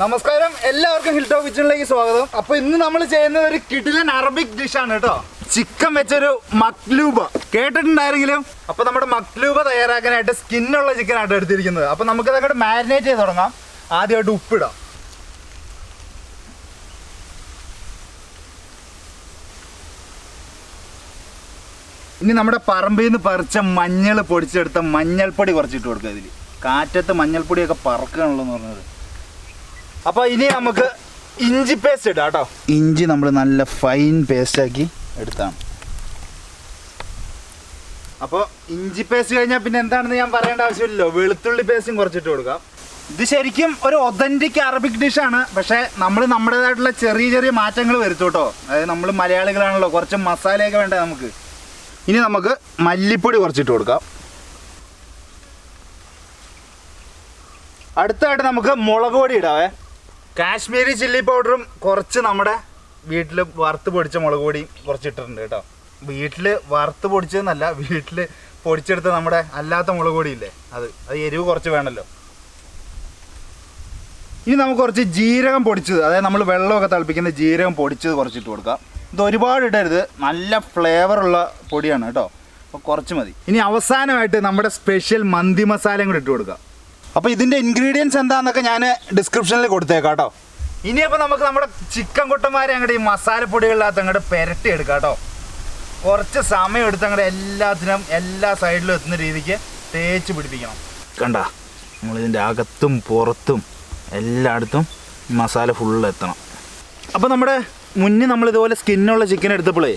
നമസ്കാരം, എല്ലാവർക്കും hill top കിച്ചണിലേക്ക് സ്വാഗതം. അപ്പോൾ ഇന്ന് നമ്മൾ ചെയ്യുന്നത് ഒരു കിടിലൻ അറബിക് ഡിഷാണ് കേട്ടോ. ചിക്കൻ വെച്ചൊരു മക്ലൂബ കേട്ടിട്ടുണ്ടായിരുന്നെങ്കിലും. അപ്പോൾ നമ്മുടെ മക്ലൂബ തയ്യാറാക്കാനായിട്ട് സ്കിന്നുള്ള ചിക്കനായിട്ട് എടുത്തിരിക്കുന്നത്. അപ്പോൾ നമുക്കത് അങ്ങോട്ട് മാരിനേറ്റ് ചെയ്ത് തുടങ്ങാം. ആദ്യമായിട്ട് ഉപ്പിടാം. ഇനി നമ്മുടെ പറമ്പിൽ നിന്ന് പറിച്ച മഞ്ഞൾ പൊടിച്ചെടുത്ത മഞ്ഞൾപ്പൊടി കുറച്ചിട്ട് കൊടുക്കുക. ഇതിൽ കാറ്റത്ത് മഞ്ഞൾപ്പൊടിയൊക്കെ പറക്കുകയാണല്ലോ എന്ന് പറഞ്ഞത്. അപ്പോൾ ഇനി നമുക്ക് ഇഞ്ചി പേസ്റ്റ് ഇടാം കേട്ടോ. ഇഞ്ചി നമ്മൾ നല്ല ഫൈൻ പേസ്റ്റാക്കി എടുത്താണ്. അപ്പോൾ ഇഞ്ചി പേസ്റ്റ് കഴിഞ്ഞാൽ പിന്നെ എന്താണെന്ന് ഞാൻ പറയേണ്ട ആവശ്യമില്ലല്ലോ. വെളുത്തുള്ളി പേസ്റ്റും കുറച്ചിട്ട് കൊടുക്കാം. ഇത് ശരിക്കും ഒരു ഒതൻറ്റിക് അറബിക് ഡിഷാണ്. പക്ഷേ നമ്മൾ നമ്മുടേതായിട്ടുള്ള ചെറിയ ചെറിയ മാറ്റങ്ങൾ വരുത്തും കേട്ടോ. അതായത് നമ്മൾ മലയാളികളാണല്ലോ, കുറച്ച് മസാലയൊക്കെ വേണ്ടേ നമുക്ക്. ഇനി നമുക്ക് മല്ലിപ്പൊടി കുറച്ചിട്ട് കൊടുക്കാം. അടുത്തായിട്ട് നമുക്ക് മുളക് പൊടി ഇടാവേ. കാശ്മീരി ചില്ലി പൗഡറും കുറച്ച് നമ്മുടെ വീട്ടിൽ വറുത്ത് പൊടിച്ച മുളക് പൊടിയും കുറച്ചിട്ടിട്ടുണ്ട് കേട്ടോ. വീട്ടിൽ വറുത്ത് പൊടിച്ചതെന്നല്ല, വീട്ടിൽ പൊടിച്ചെടുത്ത നമ്മുടെ അല്ലാത്ത മുളക് പൊടിയില്ലേ, അത് എരിവ് കുറച്ച് വേണമല്ലോ. ഇനി നമുക്ക് കുറച്ച് ജീരകം പൊടിച്ചത്, അതായത് നമ്മൾ വെള്ളമൊക്കെ തിളപ്പിക്കുന്ന ജീരകം പൊടിച്ചത് കുറച്ചിട്ട് കൊടുക്കാം. ഇത് ഒരുപാട് ഇടരുത്, നല്ല ഫ്ലേവറുള്ള പൊടിയാണ് കേട്ടോ. അപ്പോൾ കുറച്ച് മതി. ഇനി അവസാനമായിട്ട് നമ്മുടെ സ്പെഷ്യൽ മന്തി മസാലയും കൂടി ഇട്ട് കൊടുക്കാം. അപ്പോൾ ഇതിൻ്റെ ഇൻഗ്രീഡിയൻസ് എന്താണെന്നൊക്കെ ഞാൻ ഡിസ്ക്രിപ്ഷനിൽ കൊടുത്തേക്കാം കേട്ടോ. ഇനിയപ്പോൾ നമുക്ക് നമ്മുടെ ചിക്കൻ കുട്ടന്മാരെ അങ്ങോട്ട് ഈ മസാലപ്പൊടികളിനകത്ത് അങ്ങോട്ട് പുരട്ടി എടുക്കാം കേട്ടോ. കുറച്ച് സമയം എടുത്ത് അങ്ങോട്ട് എല്ലാത്തിനും എല്ലാ സൈഡിലും എത്തുന്ന രീതിക്ക് തേച്ച് പിടിപ്പിക്കണം. കണ്ട, നമ്മളിതിൻ്റെ അകത്തും പുറത്തും എല്ലായിടത്തും മസാല ഫുള്ള് എത്തണം. അപ്പോൾ നമ്മുടെ മുന്നേ നമ്മളിതുപോലെ സ്കിന്നുള്ള ചിക്കൻ എടുത്തപ്പോഴേ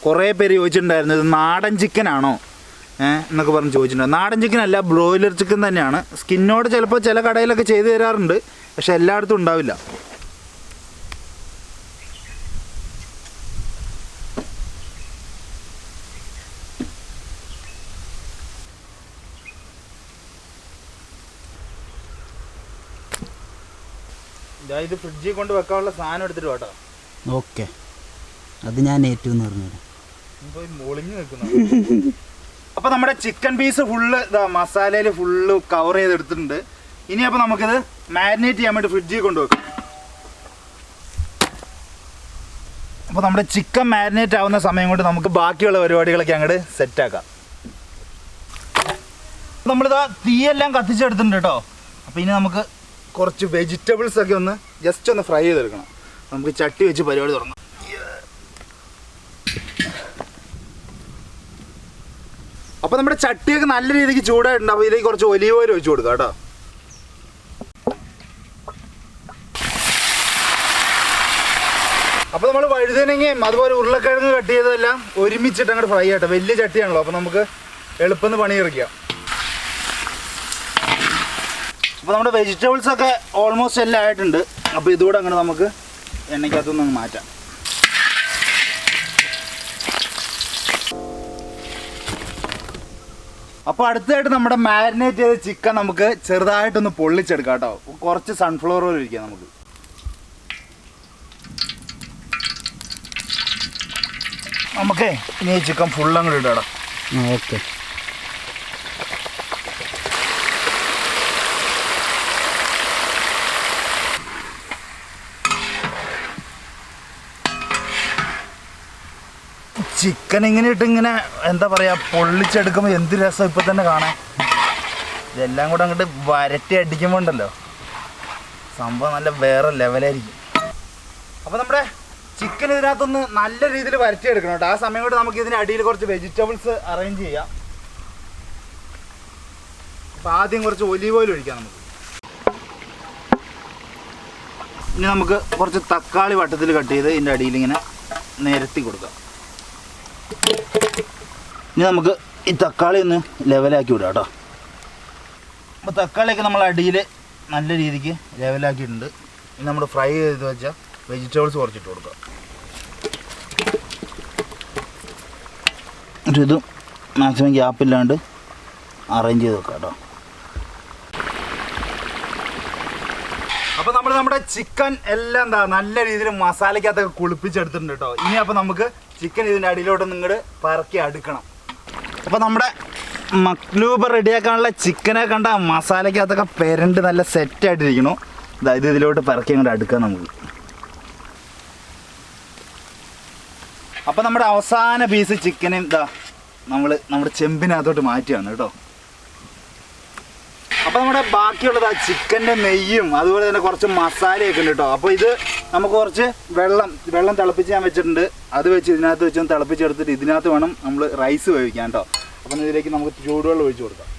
കുറേ പേര് ചോദിച്ചിട്ടുണ്ടായിരുന്നു, ഇത് നാടൻ ചിക്കനാണോ എന്നൊക്കെ പറഞ്ഞ് ചോദിച്ചിട്ടുണ്ട്. നാടൻ ചിക്കൻ അല്ല, ബ്രോയിലർ ചിക്കൻ തന്നെയാണ്. സ്കിന്നോട് ചിലപ്പോൾ ചില കടയിലൊക്കെ ചെയ്തു തരാറുണ്ട്, പക്ഷെ എല്ലായിടത്തും ഉണ്ടാവില്ല. ഇത് ഫ്രിഡ്ജിൽ കൊണ്ട് വെക്കാനുള്ള സാധനം എടുത്തിട്ട് കേട്ടോ. ഓക്കെ, അത് ഞാൻ ഏറ്റവും എന്ന് പറഞ്ഞു മൊളിഞ്ഞ് നിൽക്കുന്നു. അപ്പോൾ നമ്മുടെ ചിക്കൻ പീസ് ഫുള്ള് മസാലയിൽ ഫുള്ള് കവർ ചെയ്തെടുത്തിട്ടുണ്ട്. ഇനി അപ്പോൾ നമുക്കിത് മാരിനേറ്റ് ചെയ്യാൻ വേണ്ടി ഫ്രിഡ്ജിൽ കൊണ്ടുവെക്കാം. അപ്പോൾ നമ്മുടെ ചിക്കൻ മാരിനേറ്റ് ആവുന്ന സമയം കൊണ്ട് നമുക്ക് ബാക്കിയുള്ള പരിപാടികളൊക്കെ അങ്ങോട്ട് സെറ്റാക്കാം. നമ്മളിതാ തീയെല്ലാം കത്തിച്ചെടുത്തിട്ടുണ്ട് കേട്ടോ. അപ്പോൾ ഇനി നമുക്ക് കുറച്ച് വെജിറ്റബിൾസ് ഒക്കെ ഒന്ന് ജസ്റ്റ് ഒന്ന് ഫ്രൈ ചെയ്തെടുക്കണം. നമുക്ക് ചട്ടി വെച്ച് പരിപാടി തുടങ്ങാം. അപ്പോൾ നമ്മുടെ ചട്ടിയൊക്കെ നല്ല രീതിക്ക് ചൂടായിട്ടുണ്ട്. അപ്പോൾ ഇതിലേക്ക് കുറച്ച് ഒലീവ് ഓയിൽ ഒഴിച്ച് കൊടുക്കാം കേട്ടോ. അപ്പോൾ നമ്മൾ വഴുതനങ്ങയും അതുപോലെ ഉരുളക്കിഴങ്ങ് കട്ട് ചെയ്തതെല്ലാം ഒരുമിച്ചിട്ട് അങ്ങോട്ട് ഫ്രൈ ആട്ടെ. വലിയ ചട്ടിയാണല്ലോ, അപ്പോൾ നമുക്ക് എളുപ്പം പണി ഇറക്കാം. അപ്പോൾ നമ്മുടെ വെജിറ്റബിൾസൊക്കെ ഓൾമോസ്റ്റ് എല്ലാം ആയിട്ടുണ്ട്. അപ്പോൾ ഇതുകൂടെ അങ്ങനെ നമുക്ക് എണ്ണയ്ക്കകത്തുനിന്ന് മാറ്റാം. അപ്പോൾ അടുത്തായിട്ട് നമ്മുടെ മാരിനേറ്റ് ചെയ്ത ചിക്കൻ നമുക്ക് ചെറുതായിട്ടൊന്ന് പൊള്ളിച്ചെടുക്കാം കേട്ടോ. കുറച്ച് സൺഫ്ലവർ ഓയിൽ ഒഴിക്കാം നമുക്ക്. നമുക്ക് ഇനി ഈ ചിക്കൻ ഫുള്ളും കൂടി ഇടാം. ഓക്കെ, ചിക്കൻ ഇങ്ങനെ ഇട്ട് ഇങ്ങനെ എന്താ പറയുക പൊള്ളിച്ചെടുക്കുമ്പോൾ എന്ത് രസം ഇപ്പം തന്നെ കാണാൻ. ഇതെല്ലാം കൂടെ അങ്ങോട്ട് വരട്ടി അടിക്കുമ്പോൾ ഉണ്ടല്ലോ, സംഭവം നല്ല വേറെ ലെവലായിരിക്കും. അപ്പോൾ നമ്മുടെ ചിക്കൻ ഇതിനകത്തൊന്ന് നല്ല രീതിയിൽ വരട്ടിയെടുക്കണം കേട്ടോ. ആ സമയം കൊണ്ട് നമുക്ക് ഇതിന് അടിയിൽ കുറച്ച് വെജിറ്റബിൾസ് അറേഞ്ച് ചെയ്യാം. അപ്പോൾ ആദ്യം കുറച്ച് ഒലീവ് ഓയിൽ ഒഴിക്കാം നമുക്ക്. ഇനി നമുക്ക് കുറച്ച് തക്കാളി വട്ടത്തിൽ കട്ട് ചെയ്ത് ഇതിൻ്റെ അടിയിൽ ഇങ്ങനെ നിരത്തി കൊടുക്കാം. ഇനി നമുക്ക് ഈ തക്കാളി ഒന്ന് ലെവലാക്കി വിടാം കേട്ടോ. അപ്പോൾ തക്കാളിയൊക്കെ നമ്മൾ അടിയിൽ നല്ല രീതിക്ക് ലെവലാക്കിയിട്ടുണ്ട്. ഇനി നമ്മൾ ഫ്രൈ ചെയ്ത് വെച്ചാൽ വെജിറ്റബിൾസ് കുറച്ചിട്ട് കൊടുക്കാം. ഇതും മാക്സിമം ഗ്യാപ്പില്ലാണ്ട് അറേഞ്ച് ചെയ്ത് വെക്കാം കേട്ടോ. അപ്പോൾ നമ്മൾ നമ്മുടെ ചിക്കൻ എല്ലാം എന്താ നല്ല രീതിയിൽ മസാലയ്ക്കകത്തൊക്കെ കുളിപ്പിച്ചെടുത്തിട്ടുണ്ട് കേട്ടോ. ഇനി അപ്പോൾ നമുക്ക് ചിക്കൻ ഇതിൻ്റെ അടിയിലോട്ട് നിങ്ങോട്ട് പറക്കി അടുക്കണം. അപ്പോൾ നമ്മുടെ മക്ലൂബ് റെഡിയാക്കാനുള്ള ചിക്കനെ കണ്ട മസാലയ്ക്കകത്തൊക്കെ പെരണ്ട് നല്ല സെറ്റായിട്ടിരിക്കണു. അതായത് ഇതിലോട്ട് പിറക്കി അങ്ങോട്ട് അടുക്കാം നമുക്ക്. അപ്പം നമ്മുടെ അവസാന പീസ് ചിക്കനും നമ്മുടെ ചെമ്പിനകത്തോട്ട് മാറ്റുകയാണ് കേട്ടോ. അപ്പോൾ നമ്മുടെ ബാക്കിയുള്ളത് ചിക്കൻ്റെ നെയ്യും അതുപോലെ തന്നെ കുറച്ച് മസാലയൊക്കെ ഉണ്ട് കേട്ടോ. അപ്പോൾ ഇത് നമുക്ക് കുറച്ച് വെള്ളം തിളപ്പിച്ച് ഞാൻ വെച്ചിട്ടുണ്ട്. അത് വെച്ച് ഇതിനകത്ത് വെച്ച് തിളപ്പിച്ചെടുത്തിട്ട് ഇതിനകത്ത് വേണം നമ്മൾ റൈസ് വേവിക്കാൻ കേട്ടോ. അപ്പം ഇതിലേക്ക് നമുക്ക് ചൂടുവെള്ളം ഒഴിച്ച് കൊടുക്കാം.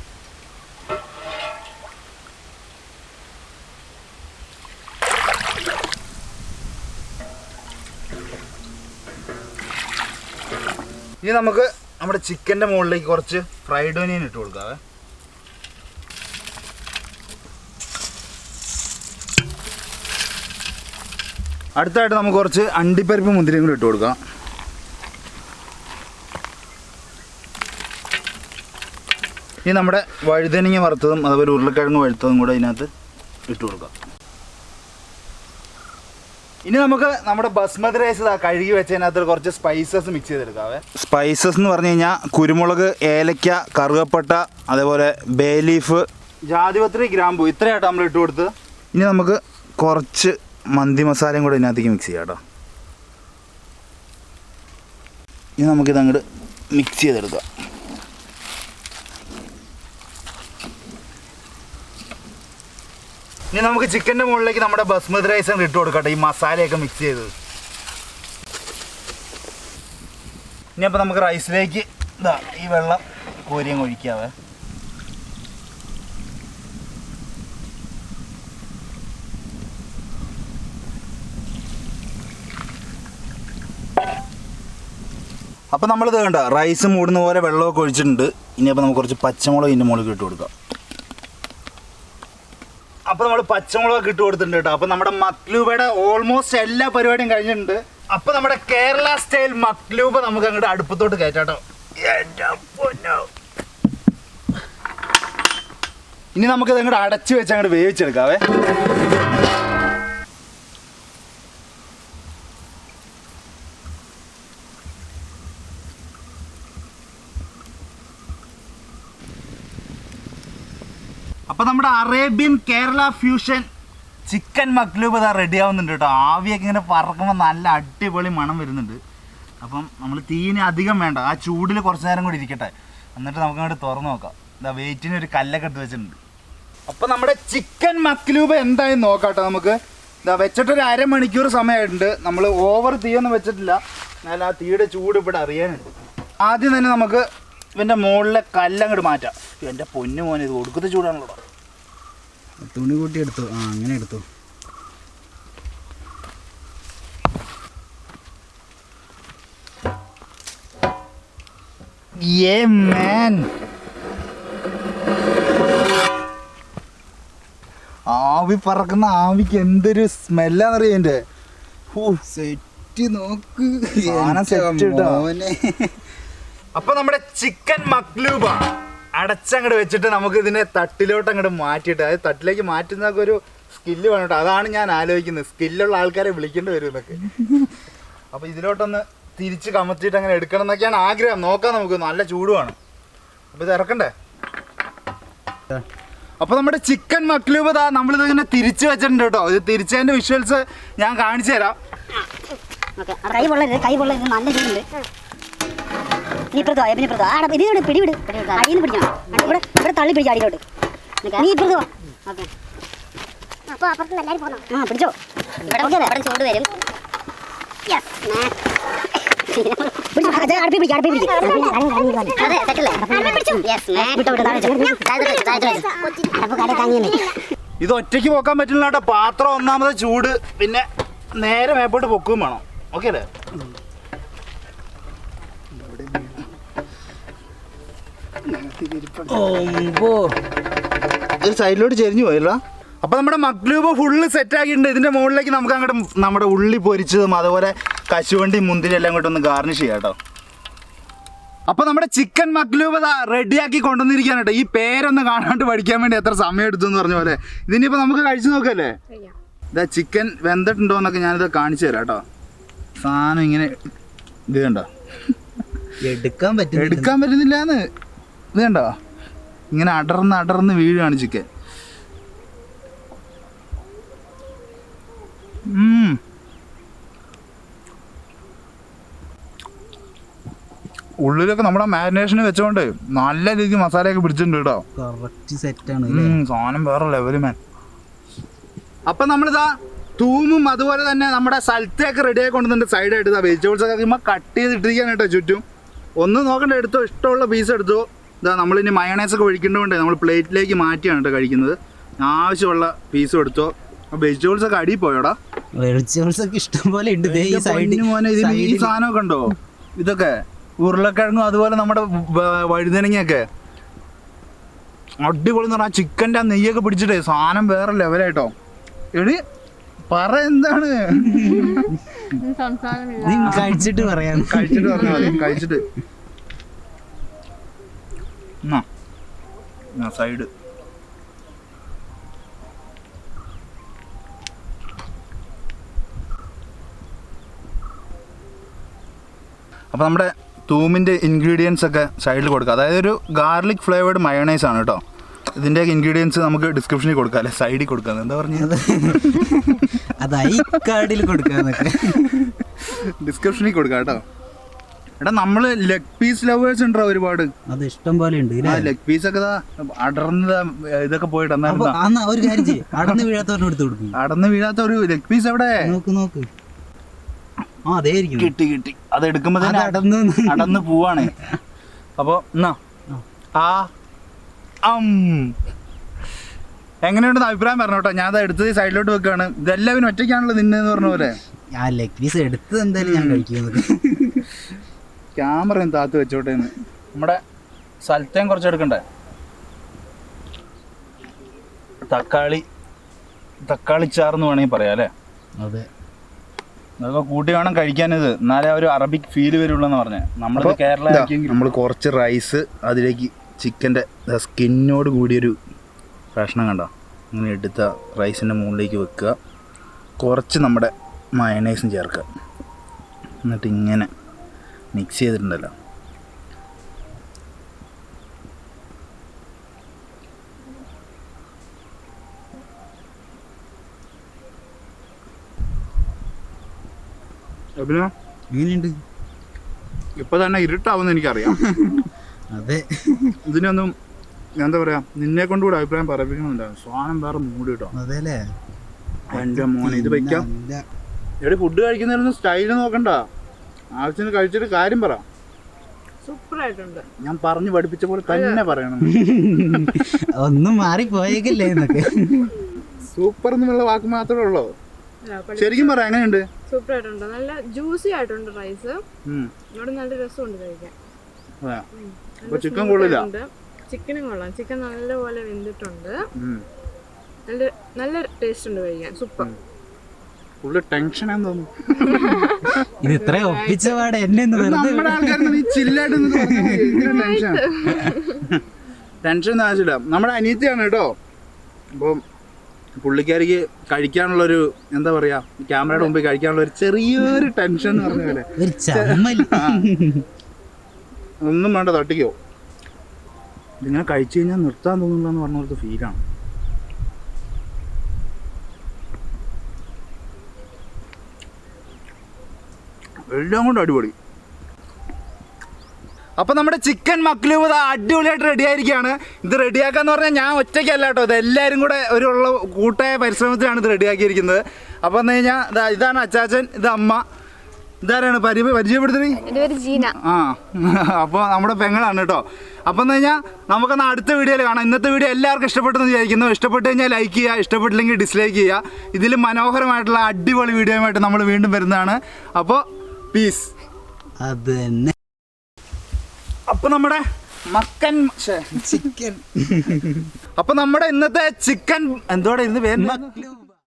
ഇനി നമുക്ക് നമ്മുടെ ചിക്കൻ്റെ മുകളിലേക്ക് കുറച്ച് ഫ്രൈഡ് ഓനിയൻ ഇട്ട് കൊടുക്കാവേ. അടുത്തായിട്ട് നമുക്ക് കുറച്ച് അണ്ടിപ്പരിപ്പ് മുന്തിരിയും കൂടി ഇട്ട് കൊടുക്കാം. ഇനി നമ്മുടെ വഴുതനങ്ങ വറുത്തതും അതുപോലെ ഉരുളക്കിഴങ്ങ് വഴുത്തതും കൂടെ ഇതിനകത്ത് ഇട്ട് കൊടുക്കാം. ഇനി നമുക്ക് നമ്മുടെ ബസ്മതി റൈസ് കഴുകി വെച്ചതിനകത്ത് കുറച്ച് സ്പൈസസ് മിക്സ് ചെയ്തെടുക്കാവേ. സ്പൈസസ് എന്ന് പറഞ്ഞു കഴിഞ്ഞാൽ കുരുമുളക്, ഏലക്ക, കറുകപ്പട്ട, അതേപോലെ ബേ ലീഫ്, ജാതിപത്രി, ഗ്രാമ്പു ഇത്രയായിട്ട് നമ്മൾ ഇട്ട് കൊടുത്ത് ഇനി നമുക്ക് കുറച്ച് മന്തി മസാലയും കൂടെ ഇതിനകത്തേക്ക് മിക്സ് ചെയ്യാം കേട്ടോ. ഇനി നമുക്കിതങ്ങോട്ട് മിക്സ് ചെയ്തെടുക്കാം. ഇനി നമുക്ക് ചിക്കൻ്റെ മുകളിലേക്ക് നമ്മുടെ ബസ്മതി റൈസ് അങ്ങ് ഇട്ട് കൊടുക്കട്ടെ, ഈ മസാലയൊക്കെ മിക്സ് ചെയ്ത്. ഇനി അപ്പോൾ നമുക്ക് റൈസിലേക്ക് ഈ വെള്ളം കോരിയും ഒഴിക്കാവേ. അപ്പോൾ നമ്മളിത് കണ്ട റൈസ് മൂടുന്ന പോലെ വെള്ളമൊക്കെ ഒഴിച്ചിട്ടുണ്ട്. ഇനി അപ്പോൾ നമുക്ക് കുറച്ച് പച്ചമുളക് ഇതിൻ്റെ മുകളിൽ ഇട്ട് കൊടുക്കാം. അപ്പോൾ നമ്മൾ പച്ചമുളകൊക്കെ ഇട്ട് കൊടുത്തിട്ടുണ്ട് കേട്ടോ. അപ്പോൾ നമ്മുടെ മക്ലൂബയുടെ ഓൾമോസ്റ്റ് എല്ലാ പരിപാടിയും കഴിഞ്ഞിട്ടുണ്ട്. അപ്പോൾ നമ്മുടെ കേരള സ്റ്റൈൽ മക്ലൂബ് നമുക്ക് അങ്ങോട്ട് അടുപ്പത്തോട്ട് കയറ്റാട്ടോ. ഇനി നമുക്കിത് അങ്ങോട്ട് അടച്ചു വെച്ച് അങ്ങോട്ട് വേവിച്ചെടുക്കാവേ. അപ്പോൾ നമ്മുടെ അറേബ്യൻ കേരള ഫ്യൂഷൻ ചിക്കൻ മക്ലൂബ് റെഡി ആവുന്നുണ്ട് കേട്ടോ. ആവിയൊക്കെ ഇങ്ങനെ പറക്കുമ്പോൾ നല്ല അടിപൊളി മണം വരുന്നുണ്ട്. അപ്പം നമ്മൾ തീയിന് അധികം വേണ്ട, ആ ചൂടിൽ കുറച്ച് നേരം കൂടി ഇരിക്കട്ടെ, എന്നിട്ട് നമുക്ക് അങ്ങോട്ട് തുറന്ന് നോക്കാം. വെയിറ്റിന് ഒരു കല്ലൊക്കെ എടുത്ത് വെച്ചിട്ടുണ്ട്. അപ്പോൾ നമ്മുടെ ചിക്കൻ മക്ലൂബ് എന്തായാലും നോക്കാം കേട്ടോ. നമുക്ക് വെച്ചിട്ടൊരു അരമണിക്കൂർ സമയമായിട്ടുണ്ട്. നമ്മൾ ഓവർ തീയൊന്നും വെച്ചിട്ടില്ല, എന്നാൽ ആ തീയുടെ ചൂട് ഇവിടെ അറിയാനുണ്ട്. ആദ്യം തന്നെ നമുക്ക് ഇവൻ്റെ മുകളിലെ കല്ലങ്ങോട്ട് മാറ്റാം. എൻ്റെ പൊന്നു മോനെ, ഇത് ഒടുക്കത്തെ ചൂടാണല്ലോ. തുണി കൂട്ടി എടുത്തു. അങ്ങനെ എടുത്തു. ആവി പറക്കുന്ന ആവിക്ക് എന്തൊരു സ്മെല്ലാന്നറിയാം എൻ്റെ. സെറ്റ് നോക്ക്. അപ്പൊ നമ്മുടെ ചിക്കൻ മക്ലൂബ അടച്ചങ്ങോട്ട് വെച്ചിട്ട് നമുക്ക് ഇതിനെ തട്ടിലോട്ട് അങ്ങോട്ട് മാറ്റിയിട്ട്, അതായത് തട്ടിലേക്ക് മാറ്റുന്നതൊക്കെ ഒരു സ്കില്ല് വേണം കേട്ടോ. അതാണ് ഞാൻ ആലോചിക്കുന്നത്, സ്കില്ലുള്ള ആൾക്കാരെ വിളിക്കേണ്ടി വരും എന്നൊക്കെ. അപ്പോൾ ഇതിലോട്ടൊന്ന് തിരിച്ച് കമത്തിയിട്ട് അങ്ങനെ എടുക്കണം എന്നൊക്കെയാണ് ആഗ്രഹം. നോക്കാം, നമുക്ക് നല്ല ചൂടുമാണ്. അപ്പോൾ ഇത് ഇറക്കണ്ടേ? അപ്പോൾ നമ്മുടെ ചിക്കൻ മക്ലൂബ് നമ്മളിത് ഇങ്ങനെ തിരിച്ച് വെച്ചിട്ടുണ്ട് കേട്ടോ. ഇത് തിരിച്ചതിൻ്റെ വിഷ്വൽസ് ഞാൻ കാണിച്ചു തരാം. കൈ പൊള്ളരുത് നല്ല ചൂടുണ്ട്. നീ ഇപ്പുറത്തോ, ഇതിനോട് പിടിവിട്, അടിയിൽ പിടിക്കണം. ഇവിടെ തള്ളി പിടിക്കാം അടിയിലോട്ട്. നീ ഇപ്പുറത്തോ. പിടിച്ചോ. ഇവിടെ ചൂട് വരും. അടുപ്പി പിടിക്കും. ഇത് ഒറ്റയ്ക്ക് പോക്കാൻ പറ്റില്ല കേട്ടോ. പാത്രം ഒന്നാമത് ചൂട്, പിന്നെ നേരെ മേപ്പോട്ട് പൊക്കുകയും വേണം. ഓക്കെ അല്ലേ? ഒരു സൈഡിലോട്ട് ചെരിഞ്ഞു പോയല്ലോ. അപ്പോൾ നമ്മുടെ മക്ലൂബ് ഫുള്ള് സെറ്റാക്കിയിട്ടുണ്ട്. ഇതിൻ്റെ മുകളിലേക്ക് നമുക്ക് അങ്ങോട്ട് നമ്മുടെ ഉള്ളി പൊരിച്ചതും അതുപോലെ കശുവണ്ടി മുന്തിരി എല്ലാം അങ്ങോട്ട് ഒന്ന് ഗാർണിഷ് ചെയ്യാം കേട്ടോ. അപ്പോൾ നമ്മുടെ ചിക്കൻ മക്ലൂബ് റെഡിയാക്കി കൊണ്ടുവന്നിരിക്കുകയാണ് കേട്ടോ. ഈ പേരൊന്ന് കാണാണ്ട് പഠിക്കാൻ വേണ്ടി എത്ര സമയം എടുത്തു എന്ന് പറഞ്ഞ പോലെ. ഇതിനിപ്പോൾ നമുക്ക് കഴിച്ചു നോക്കല്ലേ. ഇതാ ചിക്കൻ വെന്തിട്ടുണ്ടോ എന്നൊക്കെ ഞാനിത് കാണിച്ചു തരാം കേട്ടോ. സാധനം ഇങ്ങനെ ഇത് കണ്ടോ, എടുക്കാൻ പറ്റുന്നില്ലാന്ന്. ഇത് കണ്ടോ, ഇങ്ങനെ അടർന്ന് വീഴുകയാണ് ചിക്കൻ. ഉള്ളിലൊക്കെ നമ്മുടെ മാരിനേഷന് വെച്ചോണ്ട് നല്ല രീതിക്ക് മസാലയൊക്കെ പിടിച്ചിട്ടുണ്ട് കേട്ടോ. കറക്റ്റ് സെറ്റാണ് സാധനം വേറെ ലെവല് മാൻ. അപ്പൊ നമ്മളിതാ തൂമും അതുപോലെ തന്നെ നമ്മുടെ സ്ഥലത്തേക്ക് റെഡിയായി കൊണ്ടുവന്നിട്ട് സൈഡായിട്ട് ഇതാ വെജിറ്റബിൾസ് ഒക്കെ കട്ട് ചെയ്തിട്ടിരിക്കുകയാണ് കേട്ടോ ചുറ്റും. ഒന്നും നോക്കണ്ട, എടുത്തോ, ഇഷ്ടമുള്ള പീസ് എടുത്തോ. ഇതാ നമ്മളിനി മയണൈസൊക്കെ ഒഴിക്കേണ്ടതുകൊണ്ട് നമ്മൾ പ്ലേറ്റിലേക്ക് മാറ്റിയാണ് കേട്ടോ കഴിക്കുന്നത്. ആവശ്യമുള്ള പീസും എടുത്തോ. വെജിറ്റബിൾസ് ഒക്കെ അടിയിൽ പോയോടാ. വെജിറ്റബിൾസ് ഒക്കെ ഇഷ്ടം പോലെ ഉണ്ട്. ഈ സൈഡിൽ ഈ സാധനമൊക്കെ ഉണ്ടോ? ഇതൊക്കെ ഉരുളക്കിഴങ്ങും അതുപോലെ നമ്മുടെ വഴുതനങ്ങയൊക്കെ അടിപൊളി എന്ന് പറഞ്ഞാൽ ചിക്കൻ്റെ ആ നെയ്യൊക്കെ പിടിച്ചിട്ടേ സാധനം വേറെ ലെവലായിട്ടോ. എടി പറ എന്താണ് കഴിച്ചിട്ട് പറയാം. കഴിച്ചിട്ട് പറഞ്ഞാൽ മതി. കഴിച്ചിട്ട് സൈഡ് അപ്പോൾ നമ്മുടെ തൂമിൻ്റെ ഇൻഗ്രീഡിയൻസ് ഒക്കെ സൈഡിൽ കൊടുക്കുക. അതായത് ഒരു ഗാർലിക് ഫ്ലേവേർഡ് മയോണൈസ് ആണ് കേട്ടോ. ഇതിൻ്റെയൊക്കെ ഇൻഗ്രീഡിയൻസ് നമുക്ക് ഡിസ്ക്രിപ്ഷനിൽ കൊടുക്കാം അല്ലേ, സൈഡിൽ കൊടുക്കാം. എന്താ പറഞ്ഞത്? അതായി കാർഡിൽ കൊടുക്കാന്നൊക്കെ ഡിസ്ക്രിപ്ഷനിൽ കൊടുക്കാം കേട്ടോ. എടാ നമ്മൾ ലെഗ് പീസ് ലവേഴ്സ് ഉണ്ടോ ഒരുപാട്. അത് ഇഷ്ടം പോലെ ഉണ്ട്. ലെഗ് പീസ് ഒക്കെ അടർന്ന ഇതൊക്കെ പോയിട്ട് ഒരു കാര്യം ചെയ്യും, അടർന്ന് വീഴാത്തവരുടെ എടുത്ത് കൊടുക്കും. അടർന്ന് വീഴാത്ത ഒരു ലെഗ് പീസ് എവിടെ? നോക്ക്. ആ അതേ കിട്ടി. അത് എടുക്കുമ്പോ അടന്ന് പോവാണ്. അപ്പൊ എങ്ങനെയുണ്ടെന്ന് അഭിപ്രായം പറഞ്ഞു കേട്ടോ. ഞാൻ അത് എടുത്തത് സൈഡിലോട്ട് വെക്കാണ്. ഇതെല്ലാവരും ഒറ്റയ്ക്കാണല്ലോ നിന്നെന്ന് പറഞ്ഞ പോലെ. ആ ലെഗ് പീസ് എടുത്തത് എന്തായാലും ഞാൻ കഴിക്കുന്നത്. ക്യാമറയും താത്ത് വെച്ചോട്ടെ. നമ്മുടെ സ്ഥലത്തേം കുറച്ച് എടുക്കണ്ടേ. തക്കാളി ചാറെന്ന് വേണമെങ്കിൽ പറയാം അല്ലേ. അതെ, അതൊക്കെ കൂട്ടി വേണം കഴിക്കാനിത്, എന്നാലേ ഒരു അറബിക് ഫീല് വരുള്ളൂ എന്ന് പറഞ്ഞത്. നമ്മൾ കുറച്ച് റൈസ് അതിലേക്ക് ചിക്കൻ്റെ സ്കിന്നോട് കൂടിയൊരു കഷ്ണം കണ്ടോ അങ്ങനെ എടുത്ത റൈസിൻ്റെ മുകളിലേക്ക് വെക്കുക. കുറച്ച് നമ്മുടെ മയണൈസും ചേർക്കുക. എന്നിട്ട് ഇങ്ങനെ മിക്സ് ചെയ്തിട്ടുണ്ടല്ലോ. എങ്ങനെയുണ്ട്? ഇപ്പൊ തന്നെ ഇരുട്ടാവുന്ന എനിക്കറിയാം. അതെ, ഇതിനൊന്നും എന്താ പറയാ, നിന്നെ കൊണ്ടുകൂടെ അഭിപ്രായം പറയിപ്പിക്കണമെന്നുണ്ടാവും. സാധനം വേറെ മൂടി കേട്ടോ. അതെല്ലേ എൻ്റെ മോനെ, ഇത് വെക്കാം. എവിടെ ഫുഡ് കഴിക്കുന്നതിനൊന്നും സ്റ്റൈല് നോക്കണ്ട, ആവശ്യത്തിന് കഴിച്ചിട്ട് കാര്യം പറ. സൂപ്പറായിട്ടുണ്ട്. ഞാൻ പറഞ്ഞു പഠിപ്പിച്ച പോലെ തന്നെ പറയണം. ഒന്നും മാറിപ്പോയേക്കല്ലേ എന്നൊക്കെ. സൂപ്പർ എന്നുള്ള വാക്ക് മാത്രമേ ഉള്ളൂ. ശരിക്കും പറ, എങ്ങനെയുണ്ട്? സൂപ്പർ ആയിട്ടുണ്ട്. നല്ല ജ്യൂസി ആയിട്ടുണ്ട് റൈസ്. ഇവിടെ നല്ല രസമുണ്ട് കഴിക്കാൻ. ചിക്കൻ കൊള്ളില്ല. ചിക്കനും കൊള്ളാം. ചിക്കൻ നല്ലപോലെ വെന്തിട്ടുണ്ട്. നല്ല ടേസ്റ്റ് ഉണ്ട് കഴിക്കാൻ. സൂപ്പർ. ഫുള്ള് ടെൻഷനാന്ന് തോന്നുന്നു. ഇത് ഇത്ര ഒപ്പിച്ച പാടെ എന്നെ ടെൻഷൻ ആവശ്യമില്ല. നമ്മുടെ അനിയത്തിയാണ് കേട്ടോ. അപ്പം പുള്ളിക്കാരിക്ക് കഴിക്കാനുള്ളൊരു എന്താ പറയാ, ക്യാമറയുടെ മുമ്പിൽ കഴിക്കാനുള്ള ഒരു ചെറിയൊരു ടെൻഷൻ എന്ന് പറഞ്ഞ പോലെ. ഒന്നും വേണ്ട, തട്ടിക്കോ. ഇതിങ്ങനെ കഴിച്ചു കഴിഞ്ഞാൽ നിർത്താൻ തോന്നുന്നില്ല എന്ന് പറഞ്ഞ പോലത്തെ ഫീലാണ്. എല്ലാം കൊണ്ട് അടിപൊളി. അപ്പം നമ്മുടെ ചിക്കൻ മക്ലൂബ് അടിപൊളിയായിട്ട് റെഡി ആയിരിക്കുകയാണ്. ഇത് റെഡിയാക്കാന്ന് പറഞ്ഞാൽ ഞാൻ ഒറ്റയ്ക്കല്ല കേട്ടോ, ഇത് എല്ലാവരും കൂടെ ഒരു കൂട്ടായ പരിശ്രമത്തിലാണ് ഇത് റെഡിയാക്കിയിരിക്കുന്നത്. അപ്പോൾ എന്ന് കഴിഞ്ഞാൽ ഇതാണ് അച്ചാച്ചൻ, ഇത് അമ്മ, ഇതാരാണ് പരിചയപ്പെടുത്തുന്നത്? ആ, അപ്പോൾ നമ്മുടെ പെങ്ങളാണ് കേട്ടോ. അപ്പോൾ എന്ന് കഴിഞ്ഞാൽ നമുക്കൊന്ന് അടുത്ത വീഡിയോയിൽ കാണാം. ഇന്നത്തെ വീഡിയോ എല്ലാവർക്കും ഇഷ്ടപ്പെട്ടെന്ന് വിചാരിക്കുന്നു. ഇഷ്ടപ്പെട്ട് കഴിഞ്ഞാൽ ലൈക്ക് ചെയ്യുക, ഇഷ്ടപ്പെട്ടില്ലെങ്കിൽ ഡിസ്ലൈക്ക് ചെയ്യുക. ഇതിൽ മനോഹരമായിട്ടുള്ള അടിപൊളി വീഡിയോയുമായിട്ട് നമ്മൾ വീണ്ടും വരുന്നതാണ്. അപ്പോൾ പീസ്. അത് തന്നെ. അപ്പോൾ നമ്മുടെ ചിക്കൻ, അപ്പോൾ നമ്മുടെ ഇന്നത്തെ ചിക്കൻ എന്തോടെ ഇന്ന് പേര്